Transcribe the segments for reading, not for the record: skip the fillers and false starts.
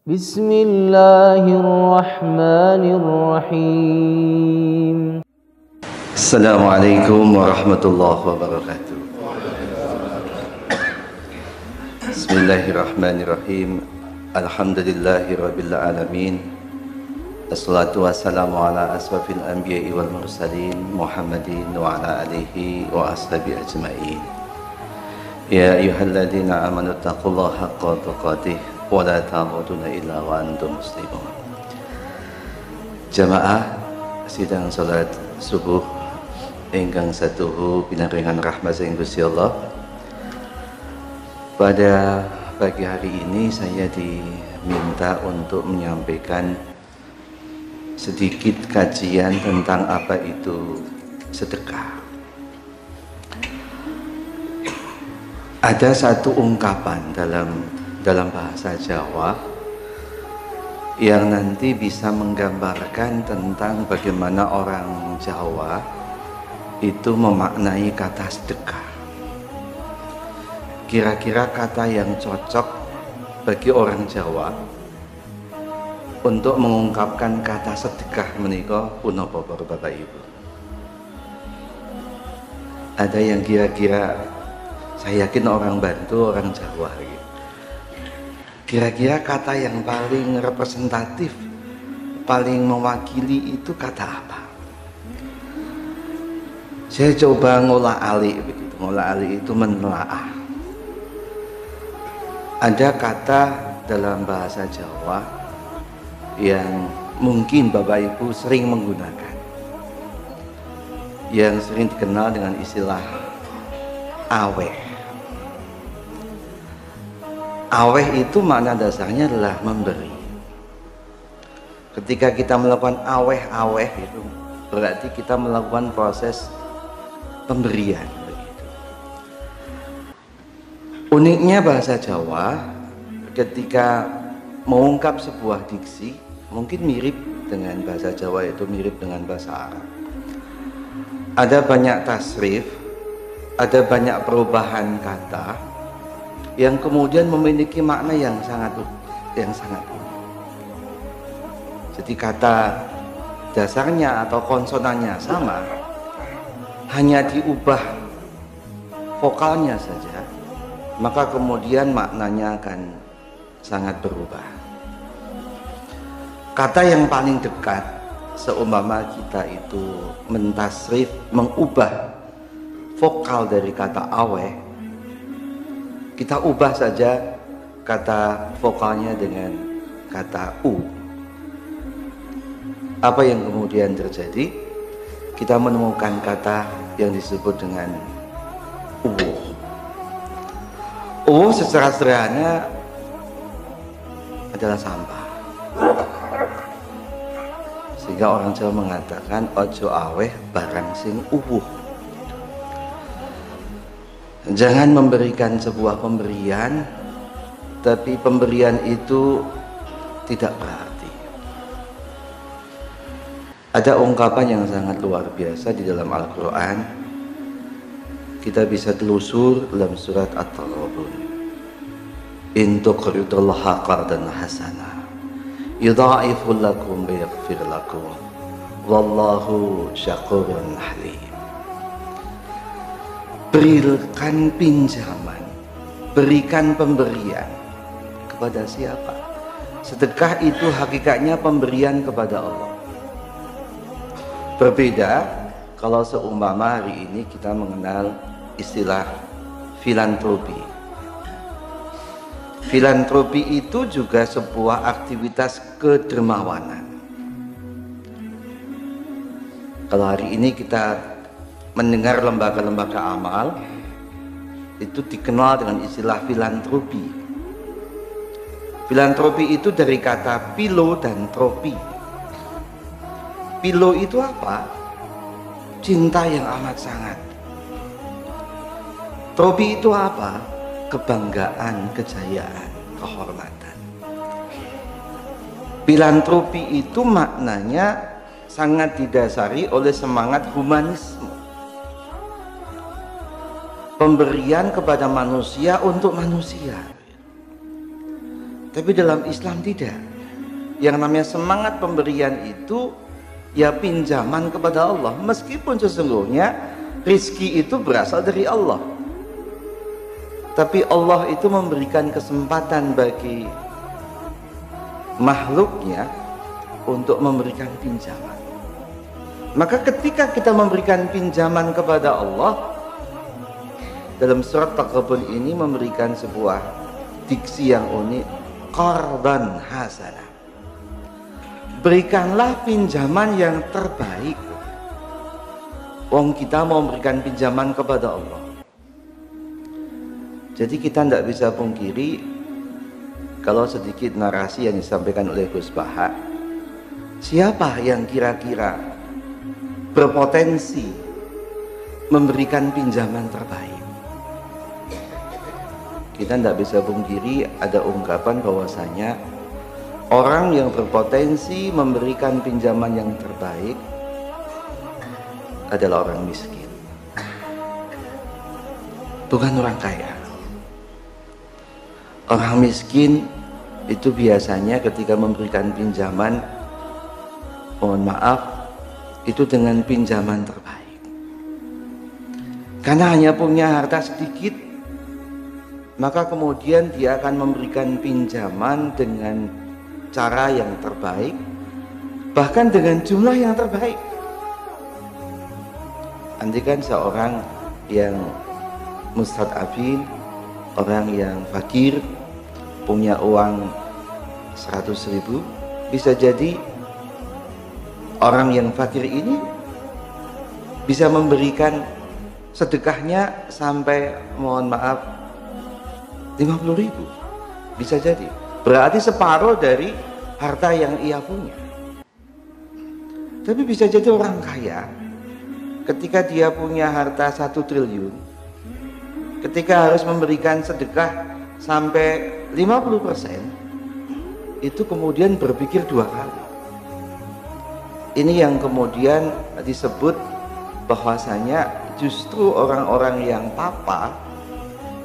Bismillahirrahmanirrahim. Assalamualaikum warahmatullahi wabarakatuh. Bismillahirrahmanirrahim. Alhamdulillahirabbil alamin. Assalatu wassalamu ala asrafil anbiya'i wal mursalin Muhammadin wa ala alihi wa ashabi ajma'in. Ya ayyuhalladzina amanu taqullaha haqqa tuqatih wa la tamutunna illa wa antum muslimun. Jamaah sidang salat subuh ingkang satuhu pinaringan rahmat saking Gusti Allah. Pada pagi hari ini saya diminta untuk menyampaikan sedikit kajian tentang apa itu sedekah. Ada satu ungkapan dalam bahasa Jawa yang nanti bisa menggambarkan tentang bagaimana orang Jawa itu memaknai kata sedekah. Kira-kira kata yang cocok bagi orang Jawa untuk mengungkapkan kata sedekah menika punapa para Bapak Ibu? Ada yang kira-kira, saya yakin orang Bantu, orang Jawa gitu. Kira-kira kata yang paling representatif, paling mewakili itu kata apa? Saya coba ngolah alik begitu. Ngolah alik itu menelaah. Ada kata dalam bahasa Jawa yang mungkin Bapak Ibu sering menggunakan, yang sering dikenal dengan istilah aweh. Aweh itu makna dasarnya adalah memberi. Ketika kita melakukan aweh-aweh itu berarti kita melakukan proses pemberian begitu. Uniknya bahasa Jawa ketika mengungkap sebuah diksi mungkin mirip dengan bahasa Jawa, itu mirip dengan bahasa Arab. Ada banyak tasrif, ada banyak perubahan kata yang kemudian memiliki makna yang sangat unik. Jadi kata dasarnya atau konsonannya sama, hanya diubah vokalnya saja, maka kemudian maknanya akan sangat berubah. Kata yang paling dekat, seumpama kita itu mentasrif, mengubah vokal dari kata aweh, kita ubah saja kata vokalnya dengan kata u. Apa yang kemudian terjadi? Kita menemukan kata yang disebut dengan uwuh. Uwuh secara sederhana adalah sampah. Sehingga orang Jawa mengatakan ojo aweh barang sing uwuh. Jangan memberikan sebuah pemberian tapi pemberian itu tidak berarti. Ada ungkapan yang sangat luar biasa di dalam Al-Quran. Kita bisa telusur dalam surat At-Taghabun. In tuqridullaha qardan hasana yudha'ifu lakum wa yaghfir lakum wallahu syakurun halim. Berikan pinjaman, berikan pemberian kepada siapa? Sedekah itu hakikatnya pemberian kepada Allah. Berbeda kalau seumpama hari ini kita mengenal istilah filantropi. Filantropi itu juga sebuah aktivitas kedermawanan. Kalau hari ini kita mendengar lembaga-lembaga amal, itu dikenal dengan istilah filantropi. Filantropi itu dari kata pilo dan tropi. Pilo itu apa? Cinta yang amat sangat. Tropi itu apa? Kebanggaan, kejayaan, kehormatan. Filantropi itu maknanya sangat didasari oleh semangat humanisme. Pemberian kepada manusia untuk manusia. Tapi dalam Islam tidak. Yang namanya semangat pemberian itu ya pinjaman kepada Allah, meskipun sesungguhnya rizki itu berasal dari Allah. Tapi Allah itu memberikan kesempatan bagi makhluknya untuk memberikan pinjaman. Maka ketika kita memberikan pinjaman kepada Allah, dalam surat Taghabun ini memberikan sebuah diksi yang unik, qardan hasanah. Berikanlah pinjaman yang terbaik. Wong kita mau memberikan pinjaman kepada Allah. Jadi kita tidak bisa pungkiri, kalau sedikit narasi yang disampaikan oleh Gus Baha, siapa yang kira-kira berpotensi memberikan pinjaman terbaik? Kita tidak bisa pungkiri ada ungkapan bahwasanya orang yang berpotensi memberikan pinjaman yang terbaik adalah orang miskin, bukan orang kaya. Orang miskin itu biasanya ketika memberikan pinjaman, mohon maaf, itu dengan pinjaman terbaik. Karena hanya punya harta sedikit, maka kemudian dia akan memberikan pinjaman dengan cara yang terbaik, bahkan dengan jumlah yang terbaik. Andaikan seorang yang mustadafin, orang yang fakir, punya uang 100.000, bisa jadi orang yang fakir ini bisa memberikan sedekahnya sampai, mohon maaf, 50.000, bisa jadi. Berarti separuh dari harta yang ia punya. Tapi bisa jadi orang kaya, ketika dia punya harta 1 triliun, ketika harus memberikan sedekah sampai 50%, itu kemudian berpikir 2 kali. Ini yang kemudian disebut bahwasanya justru orang-orang yang papa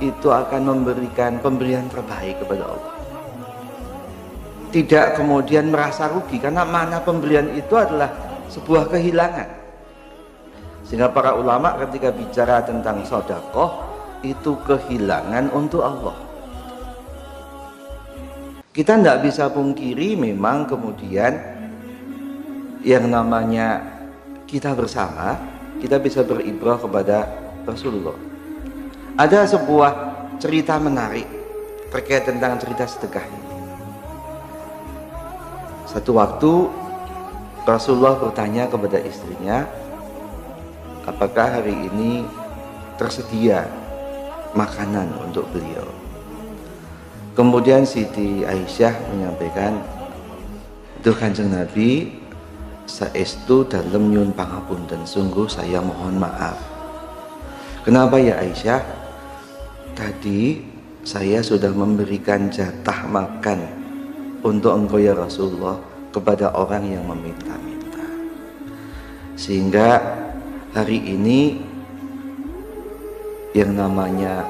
itu akan memberikan pemberian terbaik kepada Allah. Tidak kemudian merasa rugi, karena makna pemberian itu adalah sebuah kehilangan. Sehingga para ulama ketika bicara tentang sedekah, itu kehilangan untuk Allah. Kita tidak bisa pungkiri memang kemudian yang namanya kita bersama, kita bisa beribrah kepada Rasulullah. Ada sebuah cerita menarik terkait tentang cerita sedekah ini. Satu waktu Rasulullah bertanya kepada istrinya, apakah hari ini tersedia makanan untuk beliau. Kemudian Siti Aisyah menyampaikan, "Duh Kanjeng Nabi, saestu dalem nyuwun pangapunten, sungguh saya mohon maaf." "Kenapa ya Aisyah?" "Tadi saya sudah memberikan jatah makan untuk engkau ya Rasulullah kepada orang yang meminta-minta, sehingga hari ini yang namanya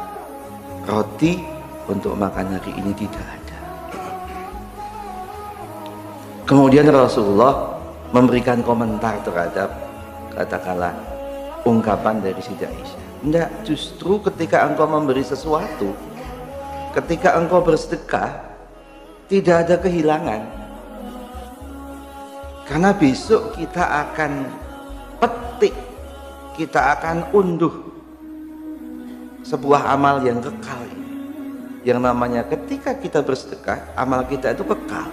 roti untuk makan hari ini tidak ada." Kemudian Rasulullah memberikan komentar terhadap katakanlah ungkapan dari Siti Aisyah. Tidak, justru ketika engkau memberi sesuatu, ketika engkau bersedekah, tidak ada kehilangan. Karena besok kita akan petik, kita akan unduh sebuah amal yang kekal ini. Yang namanya ketika kita bersedekah, amal kita itu kekal.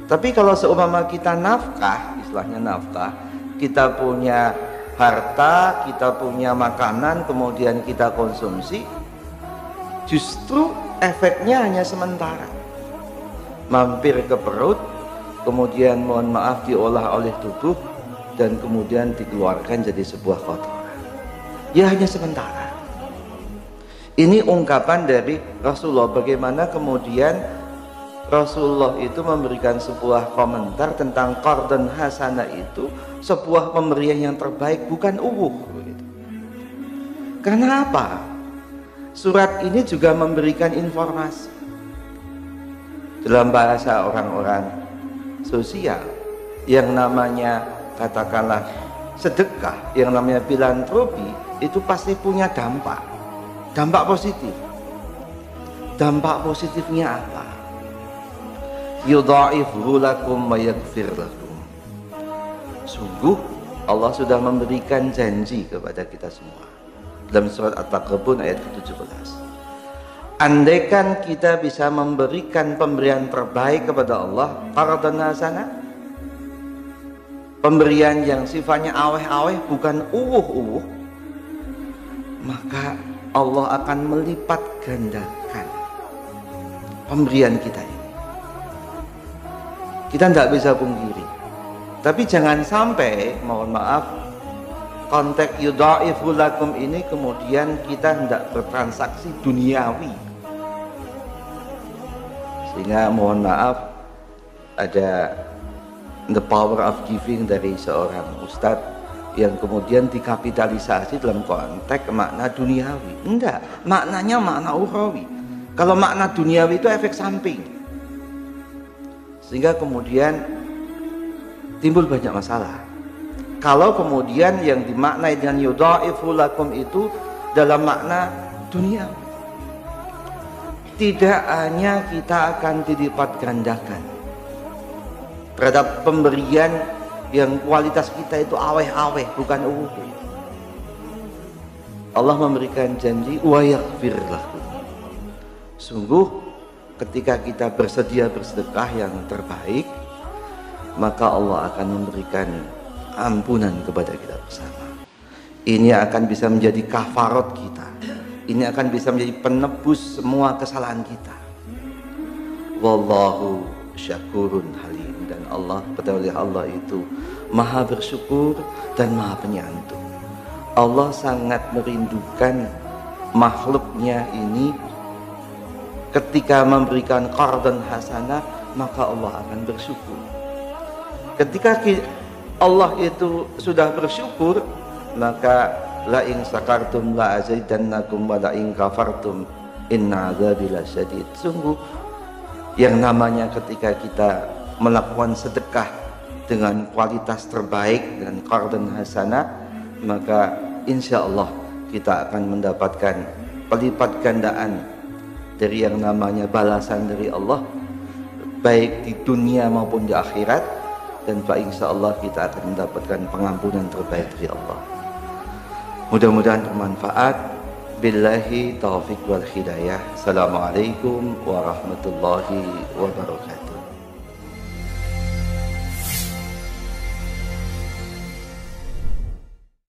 Tapi kalau seumpama kita nafkah, istilahnya nafkah, kita punya harta, kita punya makanan, kemudian kita konsumsi, justru efeknya hanya sementara. Mampir ke perut, kemudian mohon maaf diolah oleh tubuh, dan kemudian dikeluarkan jadi sebuah kotoran. Ya hanya sementara. Ini ungkapan dari Rasulullah, bagaimana kemudian Rasulullah itu memberikan sebuah komentar tentang qardan hasanah itu sebuah pemberian yang terbaik, bukan begitu. Karena apa? Surat ini juga memberikan informasi Dalam bahasa orang-orang sosial, yang namanya katakanlah sedekah, yang namanya filantropi, itu pasti punya dampak positif. Dampak positifnya apa? Yudha'ifu lakum wa yaghfir lakum. Sungguh Allah sudah memberikan janji kepada kita semua dalam surat At-Taghabun ayat ke-17. Andaikan kita bisa memberikan pemberian terbaik kepada Allah, qardan hasanah, pemberian yang sifatnya aweh-aweh, bukan uwuh-uwuh, maka Allah akan melipat gandakan pemberian kita ini. Kita tidak bisa pungkiri. Tapi jangan sampai, mohon maaf, konteks yudha'ifu lakum ini kemudian kita tidak bertransaksi duniawi. Sehingga mohon maaf, ada the power of giving dari seorang ustadz yang kemudian dikapitalisasi dalam konteks makna duniawi. Enggak, maknanya makna ukhrawi. Kalau makna duniawi itu efek samping, sehingga kemudian timbul banyak masalah. Kalau kemudian yang dimaknai dengan yudha'ifu lakum itu dalam makna duniawi, tidak hanya kita akan dilipat gandakan terhadap pemberian yang kualitas kita itu aweh-aweh, bukan uwuh. Allah memberikan janji wa yaghfir lakum. Sungguh ketika kita bersedia bersedekah yang terbaik, maka Allah akan memberikan ampunan kepada kita bersama. Ini akan bisa menjadi kafarat kita. Ini akan bisa menjadi penebus semua kesalahan kita. Wallahu syakurun halim. Dan Allah, betul Allah itu maha bersyukur dan maha penyantun. Allah sangat merindukan makhluknya ini. Ketika memberikan qardan hasanah, maka Allah akan bersyukur. Ketika Allah itu sudah bersyukur, maka la in sakartum la azidannakum wa la in kafartum inna adzabi lasyadid. Sungguh yang namanya ketika kita melakukan sedekah dengan kualitas terbaik dan qardan hasanah, maka insya Allah kita akan mendapatkan pelipat gandaan dari yang namanya balasan dari Allah, baik di dunia maupun di akhirat. Dan insya Allah kita akan mendapatkan pengampunan terbaik dari Allah. Mudah-mudahan bermanfaat. Billahi taufiq wal hidayah. Assalamualaikum warahmatullahi wabarakatuh.